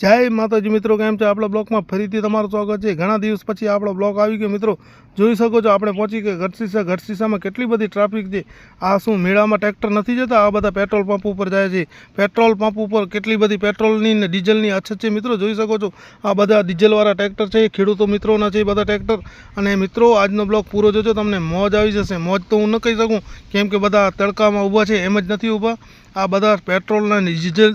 जय माताजी मित्रों, केम छे? आपला ब्लॉग में फरीथी तमारुं स्वागत है। घणा दिवस पछी आपणो ब्लॉग आई गयो। मित्रों जोई शको छो आपणे पहोंची गए गढ़सीसा में केटली बधी ट्राफिक है। आ शुं मेळा में ट्रेक्टर नहीं जता, आ बधा पेट्रोल पंप पर जाए छे। पेट्रोल पंप पर केटली बधी पेट्रोलनी ने डीजलनी अछत है। मित्रों जोई शको छो आ बधा डीजलवाळा ट्रेक्टर है, खेडूतो मित्रोना छे बधा ट्रेक्टर। अने मित्रों आजनो ब्लॉग पूरो जोजो, तमने मौज आई जशे। मौज तो हूँ न कही सकूँ केम के बधा तड़कामां ऊभा छे, एम ज नथी ऊभा। आ बधा पेट्रोल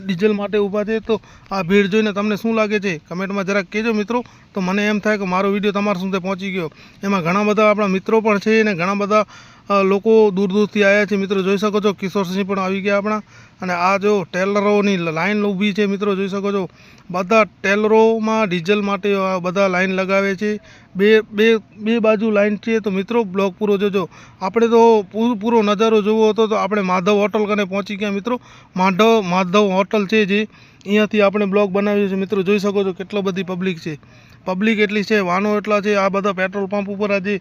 डीजल माटे ऊभा छे। तो आ भीड़ जोईने तमने शुं लागे छे कमेंट में जरा कहेजो मित्रों। तो मने एम थाय के मारो विडियो तमारा सुधे पहोंची गयो। एमां घणा बधा आपणा मित्रों पण छे ने घणा बधा लोको दूर दूरथी आव्या छे। मित्रों जोई शको छो किशोर सिंह पण आवी गया आपणा। अने आ जो टेलरोनी लाइन ऊभी छे मित्रों जोई शको छो। बधा टेलरोमां डीजल माटे बधा लाइन लगावे छे। बे बे बे बाजू लाइन छे। तो मित्रों ब्लॉग पूरो जोजो। आपणे तो पूरो नजारो जोवो हतो तो आपणे माधव होटल कने पहोंची गया। मित्रों माधव होटल छे जे अहींयाथी आपणे ब्लॉग बनाव्यो छे। मित्रों जोई शको छो केटलो बधी पब्लिक छे। पब्लिक एटली छे, वाहनो एटला छे। आ बधा पेट्रोल पंप पर आज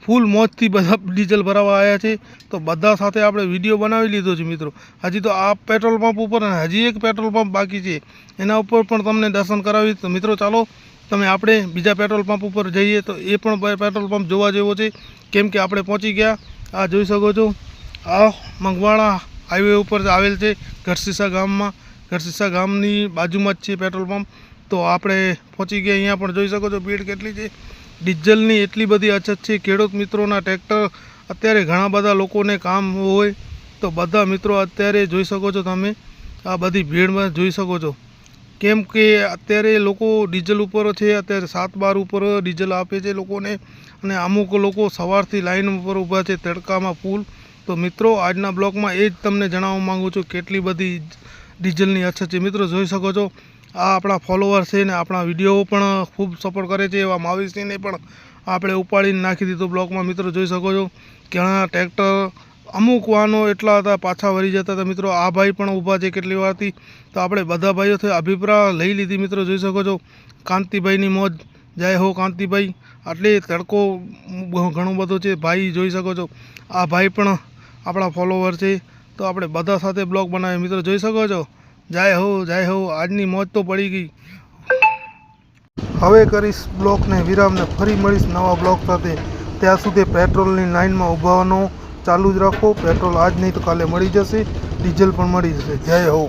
फूल मौजथी बधा डीजल भरावा आया छे। तो बधा साथे आपणे विडियो बनावी लीधो छे। मित्रों हजी तो आ पेट्रोल पंप पर हजी एक पेट्रोल पंप बाकी छे, एना उपर पण तमने दर्शन करावी। तो मित्रों चालो तमे आपणे बीजा पेट्रोल पंप पर जईए। तो ए पण पेट्रोल पंप जोवा जेवो छे, केम के आपणे पहोंची गया। आ जोई शको छो आ मंगवाड़ा हाईवे पर आवेल छे गढ़सीसा गाममां। गढ़सीसा गामनी बाजुमां ज छे पेट्रोल पंप। तो आपणे पहोंची गया। अहींया पण जोई शको छो भीड़ केटली छे। डीजलनी एटली बधी अछत छे। खेडूत मित्रोना ट्रेक्टर अत्यारे घणा बधा लोकोने काम होय तो बधा मित्रों अत्यारे जोई शको छो तमे आ बधी भीड़ में जोई शको छो। केम के अत्यारे लोको डीजल उपर छे। अत्यारे 7-12 उपर डीजल आपे छे लोकोने। अने अमुक लोको सवारथी लाइन पर ऊभा छे तड़कामां फूल। तो मित्रों आजना ब्लॉग में ए ज तमने जणाववा मांगु छुं केटली बधी डीजलनी अछत छे। मित्रों जोई शको छो आ आपणा फॉलोवर छे ने आपणा विडियो पण खूब सपोर्ट करे छे। एवा मावीसिंहने पण आपणे उपाड़ीने नाखी दीधो ब्लॉग में। मित्रों जोई शको छो घणा ट्रेक्टर अमुक वाहनों एटला हता पाछा वरी जता हता। मित्रों आ भाई पण ऊभा छे केटली वारथी। तो आपणे बधा भाईओथे अभिप्राय लई लीधी। मित्रों जोई शको छो कांतिभाईनी मौज। जय हो कांतिभाई। आटले तड़को घणो बधो छे। भाई जोई शको छो आ भाई पण आपणा फॉलोवर छे। तो आपणे बधा साथे ब्लॉग बनाव्यो। मित्रों जोई शको छो जय हो। आजनी मौज तो पड़ी गई। हवे करीश ब्लॉग ने विराम ने फरी मळीश नवा ब्लॉग साथे। त्यां सुधी पेट्रोलनी लाइन में ऊभानो चालू ज राखो। पेट्रोल आज नहीं तो काले मळी जशे, डीजल पण मळी जशे। जय हो।